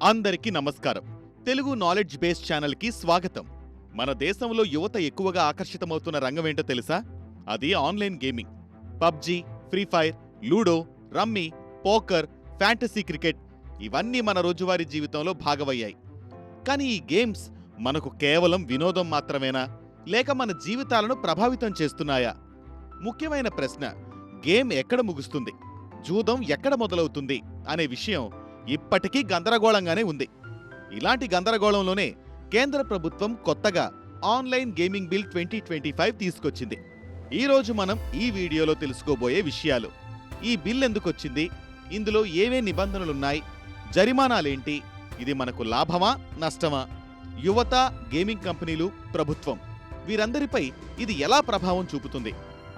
అందరికీ నమస్కారం. Telugu knowledge based ఛానల్కి స్వాగతం. మన దేశంలో యువత ఎక్కువగా ఆకర్షితమవుతున్న రంగమేంటో తెలుసా? అది online gaming. PUBG, free fire, ludo, rummy, poker, fantasy cricket ఇవన్నీ మన రోజువారీ జీవితంలో భాగమయ్యాయి. కానీ ఈ గేమ్స్ మనకు కేవలం వినోదం మాత్రమేనా, లేక మన జీవితాలను ప్రభావితం చేస్తున్నాయా? ముఖ్యమైన ప్రశ్న, గేమ్ ఎక్కడ ముగుస్తుంది, జూదం ఎక్కడ మొదలవుతుంది అనే విషయం ఇప్పటికీ గందరగోళంగానే ఉంది. ఇలాంటి గందరగోళంలోనే కేంద్ర ప్రభుత్వం కొత్తగా ఆన్లైన్ గేమింగ్ బిల్ 2025 తీసుకొచ్చింది. ఈరోజు మనం ఈ వీడియోలో తెలుసుకోబోయే విషయాలు: ఈ బిల్ ఎందుకొచ్చింది, ఇందులో ఏవే నిబంధనలున్నాయి, జరిమానాలేంటి, ఇది మనకు లాభమా నష్టమా, యువత, గేమింగ్ కంపెనీలు, ప్రభుత్వం వీరందరిపై ఇది ఎలా ప్రభావం చూపుతుంది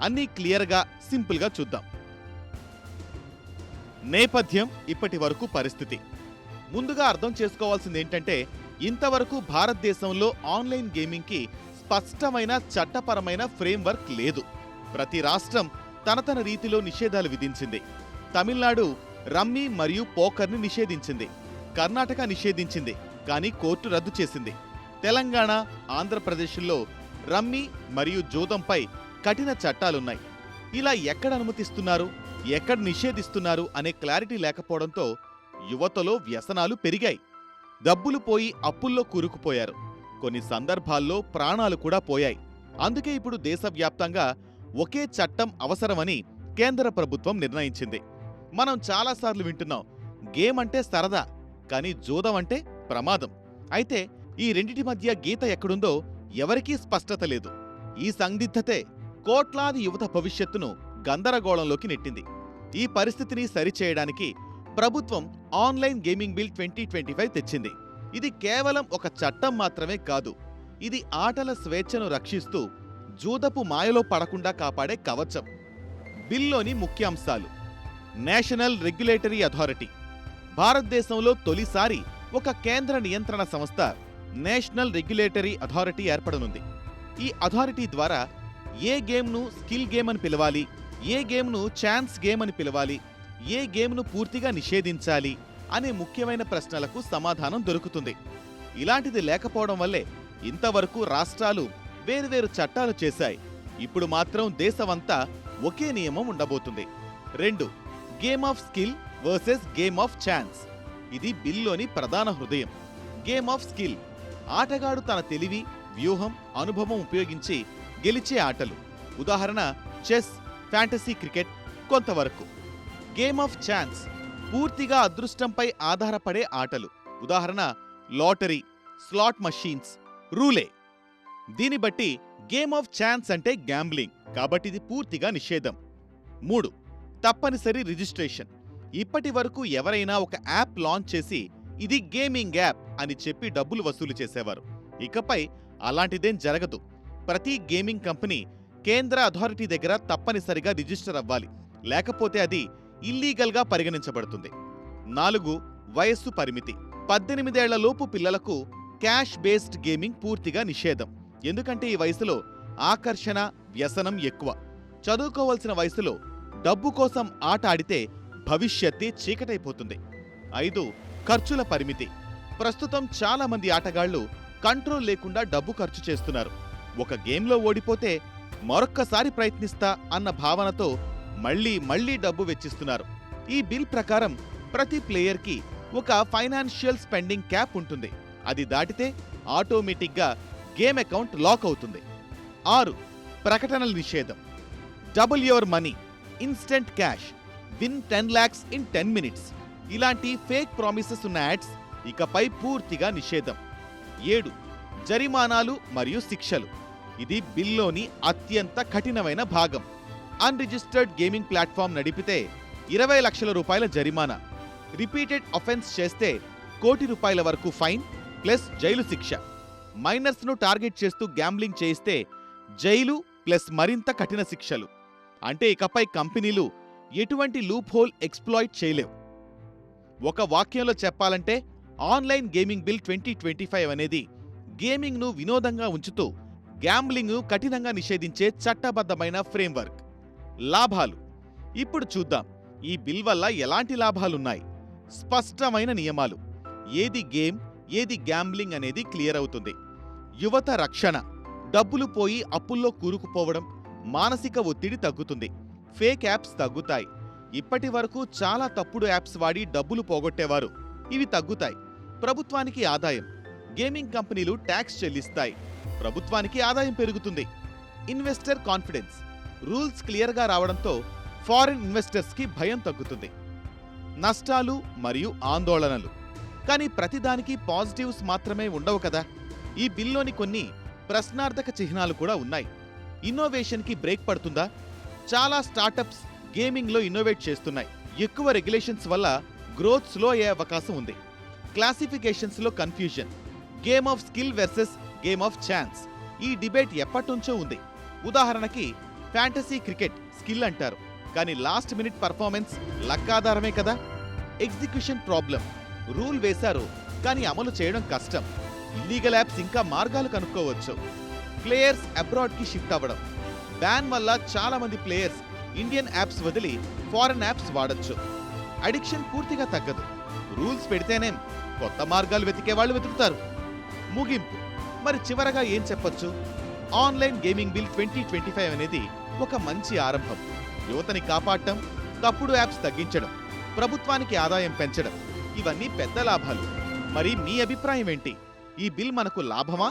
అన్నీ క్లియర్గా, సింపుల్గా చూద్దాం. నేపథ్యం, ఇప్పటి వరకు పరిస్థితి. ముందుగా అర్థం చేసుకోవాల్సిందేంటంటే, ఇంతవరకు భారతదేశంలో ఆన్లైన్ గేమింగ్కి స్పష్టమైన చట్టపరమైన ఫ్రేమ్వర్క్ లేదు. ప్రతి రాష్ట్రం తన రీతిలో నిషేధాలు విధించింది. తమిళనాడు రమ్మీ మరియు పోకర్ని నిషేధించింది. కర్ణాటక నిషేధించింది, కానీ కోర్టు రద్దు చేసింది. తెలంగాణ, ఆంధ్రప్రదేశ్లో రమ్మీ మరియు జూదంపై కఠిన చట్టాలున్నాయి. ఇలా ఎక్కడ అనుమతిస్తున్నారు, ఎక్కడ నిషేధిస్తున్నారు అనే క్లారిటీ లేకపోవడంతో యువతలో వ్యసనాలు పెరిగాయి. డబ్బులు పోయి అప్పుల్లో కూరుకుపోయారు. కొన్ని సందర్భాల్లో ప్రాణాలు కూడా పోయాయి. అందుకే ఇప్పుడు దేశవ్యాప్తంగా ఒకే చట్టం అవసరమని కేంద్ర ప్రభుత్వం నిర్ణయించింది. మనం చాలాసార్లు వింటున్నాం, గేమ్ అంటే సరదా, కానీ జూదం అంటే ప్రమాదం. అయితే ఈ రెండిటి మధ్య గీత ఎక్కడుందో ఎవరికీ స్పష్టత లేదు. ఈ సందిగ్ధతే కోట్లాది యువత భవిష్యత్తును గందరగోళంలోకి నెట్టింది. ఈ పరిస్థితిని సరిచేయడానికి ప్రభుత్వం ఆన్లైన్ గేమింగ్ బిల్ 2025 తెచ్చింది. ఇది కేవలం ఒక చట్టం మాత్రమే కాదు, ఇది ఆటల స్వేచ్ఛను రక్షిస్తూ జూదపు మాయలో పడకుండా కాపాడే కవచం. బిల్లోని ముఖ్యాంశాలు: నేషనల్ రెగ్యులేటరీ అథారిటీ. భారతదేశంలో తొలిసారి ఒక కేంద్ర నియంత్రణ సంస్థ నేషనల్ రెగ్యులేటరీ అథారిటీ ఏర్పడనుంది. ఈ అథారిటీ ద్వారా ఏ గేమ్ను స్కిల్ గేమ్ అని పిలవాలి, ఏ గేమ్ను ఛాన్స్ గేమ్ అని పిలవాలి, ఏ గేమ్ను పూర్తిగా నిషేధించాలి అనే ముఖ్యమైన ప్రశ్నలకు సమాధానం దొరుకుతుంది. ఇలాంటిది లేకపోవడం వల్లే ఇంతవరకు రాష్ట్రాలు వేర్వేరు చట్టాలు చేశాయి. ఇప్పుడు మాత్రం దేశమంతా ఒకే నియమం ఉండబోతుంది. 2. Game of skill versus game of chance. ఇది బిల్లోని ప్రధాన హృదయం. గేమ్ ఆఫ్ స్కిల్: ఆటగాడు తన తెలివి, వ్యూహం, అనుభవం ఉపయోగించి గెలిచే ఆటలు. ఉదాహరణ చెస్, ఫ్యాంటసీ క్రికెట్ కొంతవరకు. గేమ్ ఆఫ్ ఛాన్స్: పూర్తిగా అదృష్టంపై ఆధారపడే ఆటలు. ఉదాహరణ లాటరీ, స్లాట్ మషీన్స్, రూలే. దీని బట్టి గేమ్ ఆఫ్ ఛాన్స్ అంటే గ్యాంబ్లింగ్, కాబట్టి ఇది పూర్తిగా నిషేధం. 3. తప్పనిసరి రిజిస్ట్రేషన్. ఇప్పటి వరకు ఎవరైనా ఒక యాప్ లాంచ్ చేసి ఇది గేమింగ్ యాప్ అని చెప్పి డబ్బులు వసూలు చేసేవారు. ఇకపై అలాంటిదేం జరగదు. ప్రతి గేమింగ్ కంపెనీ కేంద్ర అథారిటీ దగ్గర తప్పనిసరిగా రిజిస్టర్ అవ్వాలి, లేకపోతే అది ఇల్లీగల్గా పరిగణించబడుతుంది. 4. వయస్సు పరిమితి. 18 ఏళ్లలోపు పిల్లలకు క్యాష్ బేస్డ్ గేమింగ్ పూర్తిగా నిషేధం. ఎందుకంటే ఈ వయసులో ఆకర్షణ, వ్యసనం ఎక్కువ. చదువుకోవాల్సిన వయసులో డబ్బు కోసం ఆట ఆడితే భవిష్యత్తే చీకటైపోతుంది. 5. ఖర్చుల పరిమితి. ప్రస్తుతం చాలా మంది ఆటగాళ్లు కంట్రోల్ లేకుండా డబ్బు ఖర్చు చేస్తున్నారు. ఒక గేమ్లో ఓడిపోతే మరొక్కసారి ప్రయత్నిస్తా అన్న భావనతో మళ్లీ డబ్బు వెచ్చిస్తున్నారు. ఈ బిల్ ప్రకారం ప్రతి ప్లేయర్కి ఒక ఫైనాన్షియల్ స్పెండింగ్ క్యాప్ ఉంటుంది. అది దాటితే ఆటోమేటిక్గా గేమ్ అకౌంట్ లాక్ అవుతుంది. 6. ప్రకటనల నిషేధం. Double your money, instant cash, win 10 lakhs in 10 minutes ఇలాంటి ఫేక్ ప్రామిసెస్ ఉన్న యాడ్స్ ఇకపై పూర్తిగా నిషేధం. 7. జరిమానాలు మరియు శిక్షలు. ఇది బిల్లోని అత్యంత కఠినమైన భాగం. అన్రిజిస్టర్డ్ గేమింగ్ ప్లాట్ఫామ్ నడిపితే 20 లక్షల రూపాయల జరిమానా, రిపీటెడ్ అఫెన్స్ చేస్తే ₹1 కోటి వరకు ఫైన్ ప్లస్ జైలు శిక్ష. మైనర్స్ను టార్గెట్ చేస్తూ గ్యాంబ్లింగ్ చేయిస్తే జైలు ప్లస్ మరింత కఠిన శిక్షలు. అంటే ఇకపై కంపెనీలు ఎటువంటి లూప్ హోల్ ఎక్స్ప్లాయిట్ చేయలేవు. ఒక వాక్యంలో చెప్పాలంటే ఆన్లైన్ గేమింగ్ బిల్ 2025 అనేది గేమింగ్ను వినోదంగా ఉంచుతూ గ్యాంబ్లింగ్ను కఠినంగా నిషేధించే చట్టబద్ధమైన ఫ్రేమ్వర్క్. లాభాలు ఇప్పుడు చూద్దాం. ఈ బిల్ వల్ల ఎలాంటి లాభాలున్నాయి? స్పష్టమైన నియమాలు. ఏది గేమ్, ఏది గ్యాంబ్లింగ్ అనేది క్లియర్ అవుతుంది. యువత రక్షణ, డబ్బులు పోయి అప్పుల్లో కూరుకుపోవడం, మానసిక ఒత్తిడి తగ్గుతుంది. ఫేక్ యాప్స్ తగ్గుతాయి. ఇప్పటి వరకు చాలా తప్పుడు యాప్స్ వాడి డబ్బులు పోగొట్టేవారు, ఇవి తగ్గుతాయి. ప్రభుత్వానికి ఆదాయం, గేమింగ్ కంపెనీలు ట్యాక్స్ చెల్లిస్తాయి, ప్రభుత్వానికి ఆదాయం పెరుగుతుంది. ఇన్వెస్టర్ కాన్ఫిడెన్స్, రూల్స్ క్లియర్గా రావడంతో ఫారిన్ ఇన్వెస్టర్స్కి భయం తగ్గుతుంది. నష్టాలు మరియు ఆందోళనలు, కానీ ప్రతిదానికి పాజిటివ్స్ మాత్రమే ఉండవు కదా. ఈ బిల్లోని కొన్ని ప్రశ్నార్థక చిహ్నాలు కూడా ఉన్నాయి. ఇన్నోవేషన్కి బ్రేక్ పడుతుందా? చాలా స్టార్టప్స్ గేమింగ్లో ఇన్నోవేట్ చేస్తున్నాయి. ఎక్కువ రెగ్యులేషన్స్ వల్ల గ్రోత్ స్లో అయ్యే అవకాశం ఉంది. క్లాసిఫికేషన్స్లో confusion, game of skill versus game of chance, ఈ డిబేట్ ఎప్పటినుంచో ఉంది. ఉదాహరణకి ఫ్యాంటసీ క్రికెట్ స్కిల్ అంటారు, కానీ లాస్ట్ మినిట్ పర్ఫార్మెన్స్ లక్ ఆధారమే కదా. ఎగ్జిక్యూషన్ ప్రాబ్లం, రూల్ వేశారు కానీ అమలు చేయడం కష్టం. ఇల్లీగల్ యాప్స్ ఇంకా మార్గాలు కనుక్కోవచ్చు. ప్లేయర్స్ అబ్రాడ్కి షిఫ్ట్ అవ్వడం, బ్యాన్ వల్ల చాలా మంది ప్లేయర్స్ ఇండియన్ యాప్స్ వదిలి ఫారెన్ యాప్స్ వాడొచ్చు. అడిక్షన్ పూర్తిగా తగ్గదు, రూల్స్ పెడితేనేం కొత్త మార్గాలు వెతికే వాళ్ళు వెతుకుతారు. ముగింపు, మరి చివరగా ఏం చెప్పొచ్చు? ఆన్లైన్ గేమింగ్ బిల్ 2025 అనేది ఒక మంచి ఆరంభం. యువతని కాపాడటం, తప్పుడు యాప్స్ తగ్గించడం, ప్రభుత్వానికి ఆదాయం పెంచడం, ఇవన్నీ పెద్ద లాభాలు. మరి మీ అభిప్రాయం ఏంటి? ఈ బిల్ మనకు లాభమా,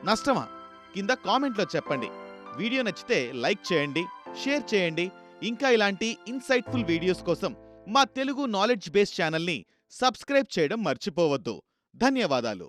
నష్టమా? కింద కామెంట్లో చెప్పండి. వీడియో నచ్చితే లైక్ చేయండి, షేర్ చేయండి. ఇంకా ఇలాంటి ఇన్సైట్ఫుల్ వీడియోస్ కోసం మా తెలుగు నాలెడ్జ్ బేస్ ఛానల్ని సబ్స్క్రైబ్ చేయడం మర్చిపోవద్దు. ధన్యవాదాలు.